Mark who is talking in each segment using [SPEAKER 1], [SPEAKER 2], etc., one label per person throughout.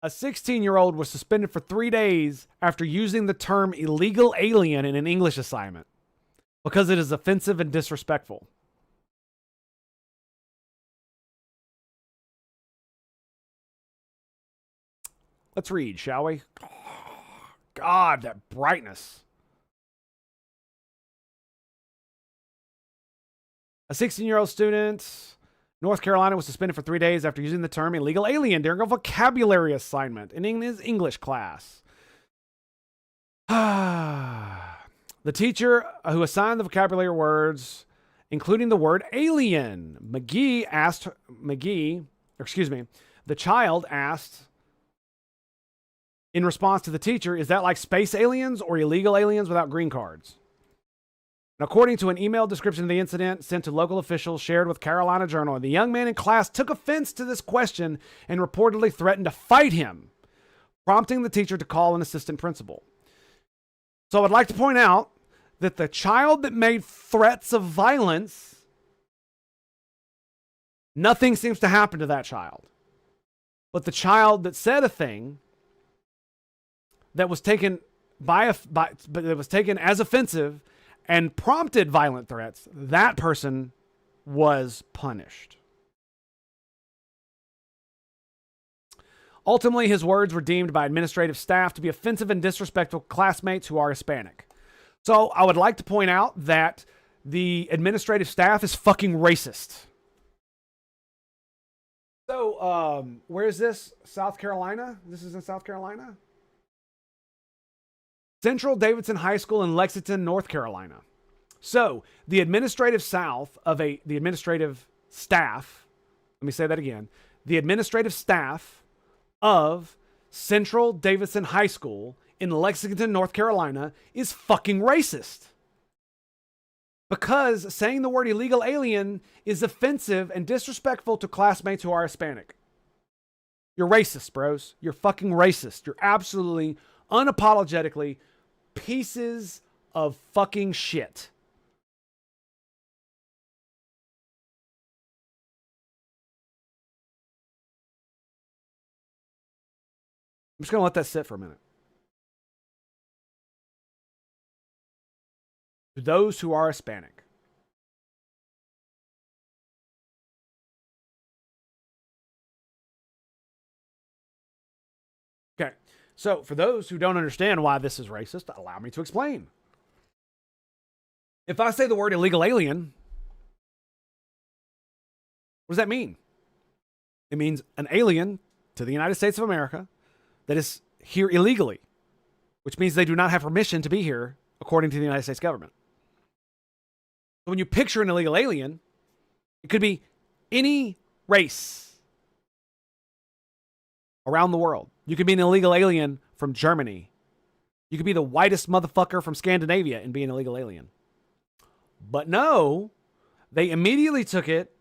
[SPEAKER 1] A 16-year-old was suspended for 3 days after using the term illegal alien in an English assignment because it is offensive and disrespectful. Let's read, shall we? God, that brightness. A 16-year-old student, North Carolina, was suspended for 3 days after using the term illegal alien during a vocabulary assignment in his English class. The teacher who assigned the vocabulary words, including the word alien, the child asked in response to the teacher, is that like space aliens or illegal aliens without green cards? And according to an email description of the incident sent to local officials shared with Carolina Journal, the young man in class took offense to this question and reportedly threatened to fight him, prompting the teacher to call an assistant principal. So I'd like to point out that the child that made threats of violence, nothing seems to happen to that child. But the child that said a thing that was taken that was taken as offensive and prompted violent threats, that person was punished. Ultimately, his words were deemed by administrative staff to be offensive and disrespectful to classmates who are Hispanic. So I would like to point out that the administrative staff is fucking racist. So, where is this? South Carolina? This is in South Carolina? Central Davidson High School in Lexington, North Carolina. So, the administrative staff, let me say that again. The administrative staff of Central Davidson High School in Lexington, North Carolina is fucking racist. Because saying the word illegal alien is offensive and disrespectful to classmates who are Hispanic. You're racist, bros. You're fucking racist. You're absolutely, unapologetically pieces of fucking shit. I'm just going to let that sit for a minute. To those who are Hispanic. Okay, so for those who don't understand why this is racist, allow me to explain. If I say the word illegal alien, what does that mean? It means an alien to the United States of America that is here illegally, which means they do not have permission to be here according to the United States government. So when you picture an illegal alien, it could be any race around the world. You could be an illegal alien from Germany. You could be the whitest motherfucker from Scandinavia and be an illegal alien. But no, they immediately took it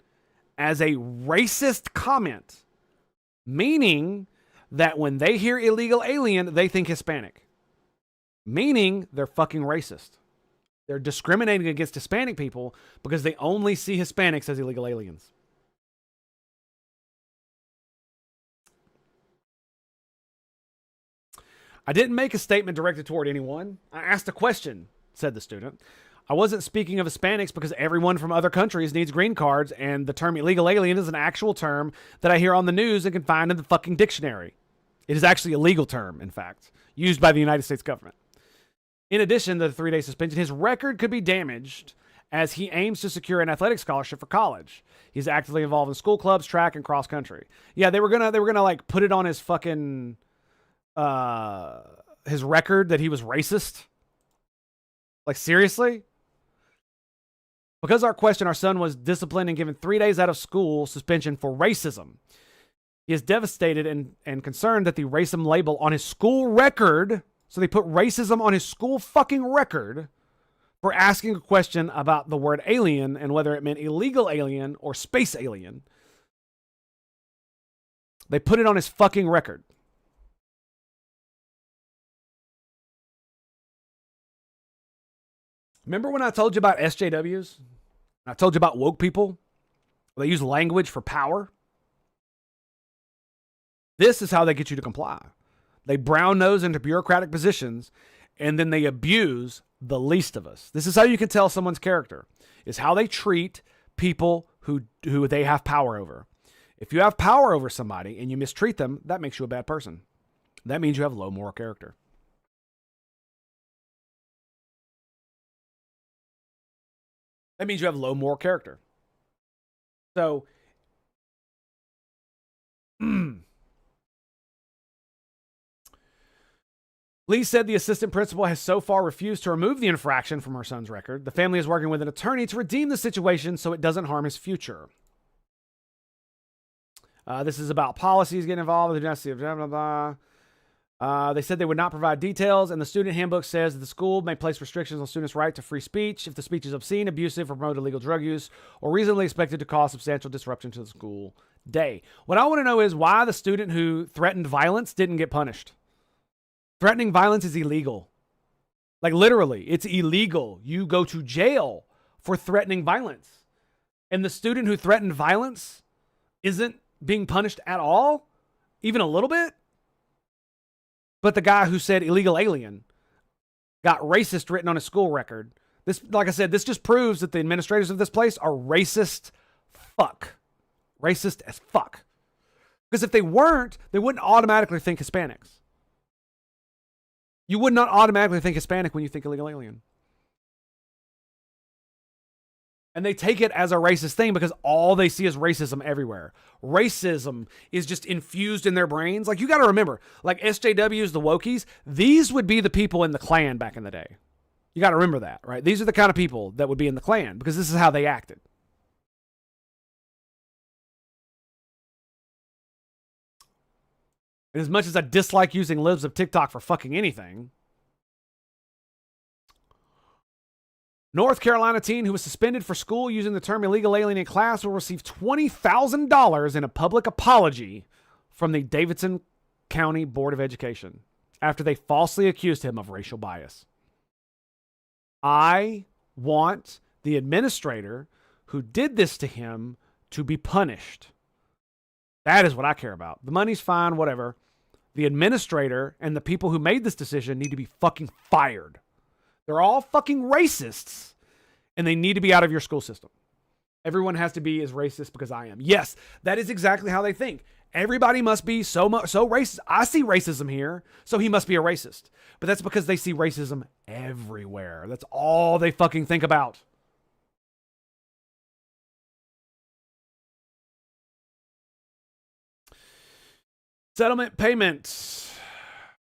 [SPEAKER 1] as a racist comment, meaning that when they hear illegal alien, they think Hispanic, meaning they're fucking racist. They're discriminating against Hispanic people because they only see Hispanics as illegal aliens. I didn't make a statement directed toward anyone. I asked a question, said the student. I wasn't speaking of Hispanics because everyone from other countries needs green cards, and the term illegal alien is an actual term that I hear on the news and can find in the fucking dictionary. It is actually a legal term, in fact, used by the United States government. In addition to the 3-day suspension, his record could be damaged as he aims to secure an athletic scholarship for college. He's actively involved in school clubs, track, and cross country. Yeah, they were gonna like put it on his fucking his record that he was racist. Like, seriously? Because our son was disciplined and given 3 days out of school suspension for racism. He is devastated and concerned that the racism label on his school record, so they put racism on his school fucking record for asking a question about the word alien and whether it meant illegal alien or space alien. They put it on his fucking record. Remember when I told you about SJWs? I told you about woke people? They use language for power. This is how they get you to comply. They brown nose into bureaucratic positions, and then they abuse the least of us. This is how you can tell someone's character, is how they treat people who they have power over. If you have power over somebody and you mistreat them, that makes you a bad person. That means you have low moral character. That means you have low moral character. So, Lee said the assistant principal has so far refused to remove the infraction from her son's record. The family is working with an attorney to redeem the situation so it doesn't harm his future. This is about policies getting involved with the dynasty of blah, blah, blah. They said they would not provide details, and the student handbook says that the school may place restrictions on students' right to free speech if the speech is obscene, abusive, or promote illegal drug use, or reasonably expected to cause substantial disruption to the school day. What I want to know is why the student who threatened violence didn't get punished. Threatening violence is illegal. Like literally, it's illegal. You go to jail for threatening violence. And the student who threatened violence isn't being punished at all, even a little bit. But the guy who said illegal alien got racist written on his school record. This, like I said, this just proves that the administrators of this place are racist fuck. Racist as fuck. Because if they weren't, they wouldn't automatically think Hispanics. You would not automatically think Hispanic when you think illegal alien. And they take it as a racist thing because all they see is racism everywhere. Racism is just infused in their brains. Like, you got to remember, like SJWs, the wokies, these would be the people in the Klan back in the day. You got to remember that, right? These are the kind of people that would be in the Klan because this is how they acted. And as much as I dislike using libs of TikTok for fucking anything, North Carolina teen who was suspended for school using the term illegal alien in class will receive $20,000 in a public apology from the Davidson County Board of Education after they falsely accused him of racial bias. I want the administrator who did this to him to be punished. That is what I care about. The money's fine, whatever. The administrator and the people who made this decision need to be fucking fired. They're all fucking racists, and they need to be out of your school system. Everyone has to be as racist because I am. Yes, that is exactly how they think. Everybody must be so racist. I see racism here, so he must be a racist. But that's because they see racism everywhere. That's all they fucking think about. Settlement payments.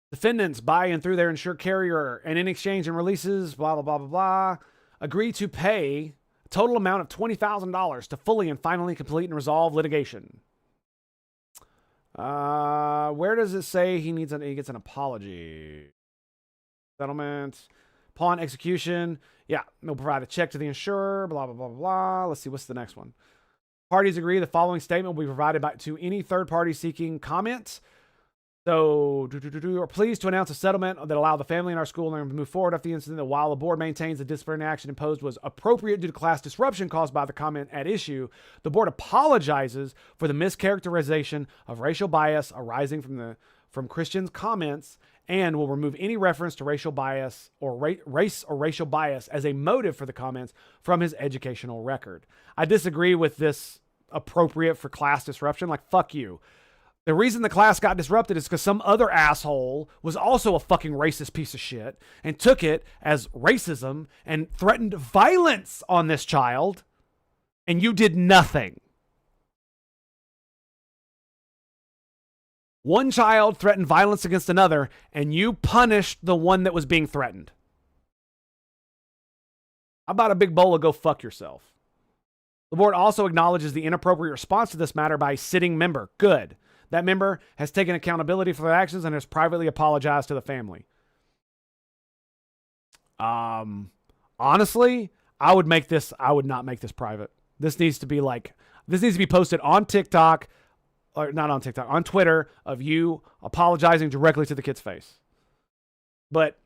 [SPEAKER 1] Defendants by and through their insured carrier and in exchange and releases, blah, blah, blah, blah, blah, agree to pay a total amount of $20,000 to fully and finally complete and resolve litigation. Where does it say he gets an apology? Settlement. Upon execution. Yeah, they'll provide a check to the insurer, blah, blah, blah, blah, blah. Let's see, what's the next one? Parties agree the following statement will be provided to any third party seeking comment. So, are pleased to announce a settlement that allow the family and our school to move forward after the incident that while the board maintains the disciplinary action imposed was appropriate due to class disruption caused by the comment at issue, the board apologizes for the mischaracterization of racial bias arising from Christian's comments and will remove any reference to racial bias or race or racial bias as a motive for the comments from his educational record. I disagree with this appropriate for class disruption. Like, fuck you. The reason the class got disrupted is because some other asshole was also a fucking racist piece of shit and took it as racism and threatened violence on this child, and you did nothing. One child threatened violence against another, and you punished the one that was being threatened. How about a big bowl of go fuck yourself? The board also acknowledges the inappropriate response to this matter by a sitting member. Good. That member has taken accountability for their actions and has privately apologized to the family. Honestly, I would not make this private. This needs to be posted on TikTok, or not on TikTok, on Twitter, of you apologizing directly to the kid's face. But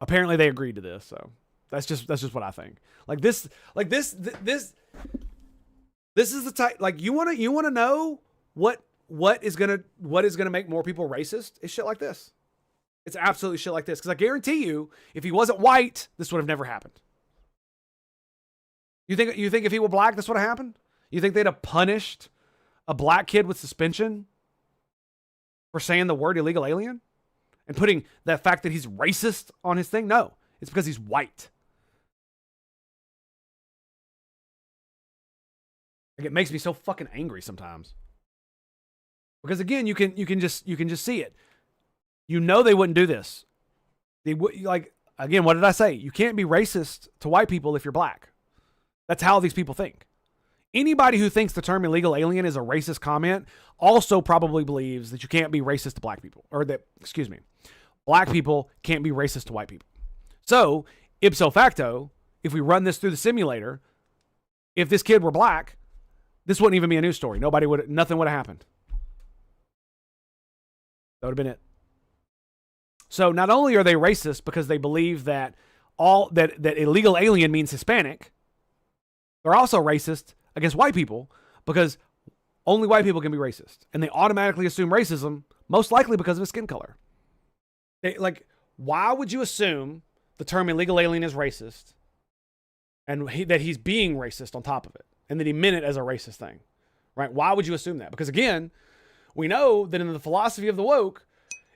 [SPEAKER 1] apparently they agreed to this, so that's just what I think. This is the type, like, you want to know what what is gonna make more people racist is shit like this. It's absolutely shit like this. Because I guarantee you, if he wasn't white, this would have never happened. You think if he were black, this would have happened? You think they'd have punished a black kid with suspension for saying the word illegal alien and putting that fact that he's racist on his thing? No, it's because he's white. Like, it makes me so fucking angry sometimes. Because again, you can just see it. You know they wouldn't do this. Like, again, what did I say? You can't be racist to white people if you're black. That's how these people think. Anybody who thinks the term illegal alien is a racist comment also probably believes that you can't be racist to black people. Or that, excuse me, black people can't be racist to white people. So, ipso facto, if we run this through the simulator, if this kid were black, this wouldn't even be a news story. Nothing would have happened. That would have been it. So not only are they racist because they believe that that illegal alien means Hispanic, they're also racist against white people because only white people can be racist. And they automatically assume racism, most likely because of his skin color. Why would you assume the term illegal alien is racist and that he's being racist on top of it and that he meant it as a racist thing, right? Why would you assume that? Because again, we know that in the philosophy of the woke,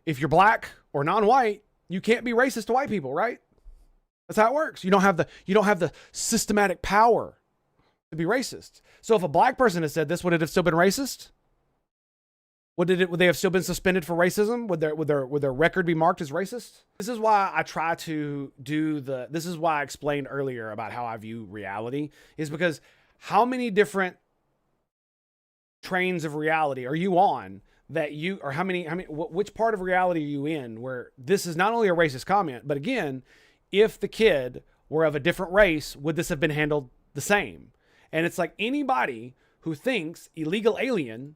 [SPEAKER 1] if you're black or non-white, you can't be racist to white people, right? That's how it works. You don't have the systematic power to be racist. So if a black person had said this, would it have still been racist? Would they have still been suspended for racism? Would their record be marked as racist? This is why I try to this is why I explained earlier about how I view reality, is because how many different trains of reality are you on that you, or which part of reality are you in where this is not only a racist comment, but again, if the kid were of a different race, would this have been handled the same? And it's like anybody who thinks illegal alien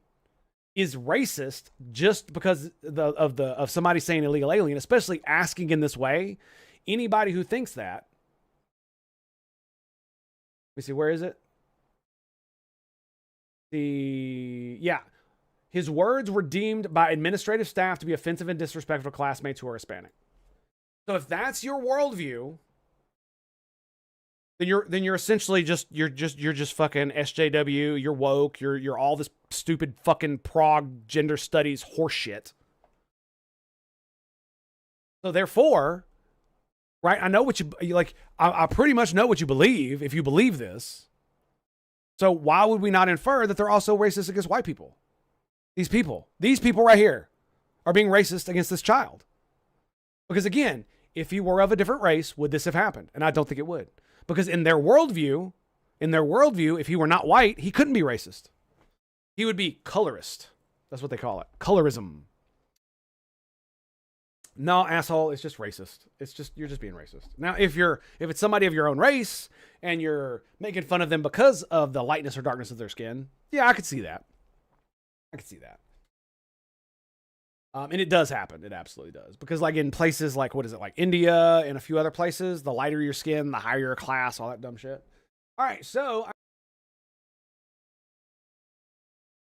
[SPEAKER 1] is racist just because of somebody saying illegal alien, especially asking in this way, anybody who thinks that, let me see, where is it? His words were deemed by administrative staff to be offensive and disrespectful to classmates who are Hispanic. So if that's your worldview, then you're essentially just fucking SJW. You're woke. You're all this stupid fucking prog gender studies horseshit. So therefore, right? I know what you like. I pretty much know what you believe if you believe this. So why would we not infer that they're also racist against white people? These people right here are being racist against this child. Because again, if he were of a different race, would this have happened? And I don't think it would. Because in their worldview, if he were not white, he couldn't be racist. He would be colorist. That's what they call it. Colorism. No, asshole, it's just racist. You're just being racist. Now, if it's somebody of your own race and you're making fun of them because of the lightness or darkness of their skin, yeah, I could see that. And it does happen. It absolutely does. Because like in places like, like India and a few other places, the lighter your skin, the higher your class, all that dumb shit. All right, so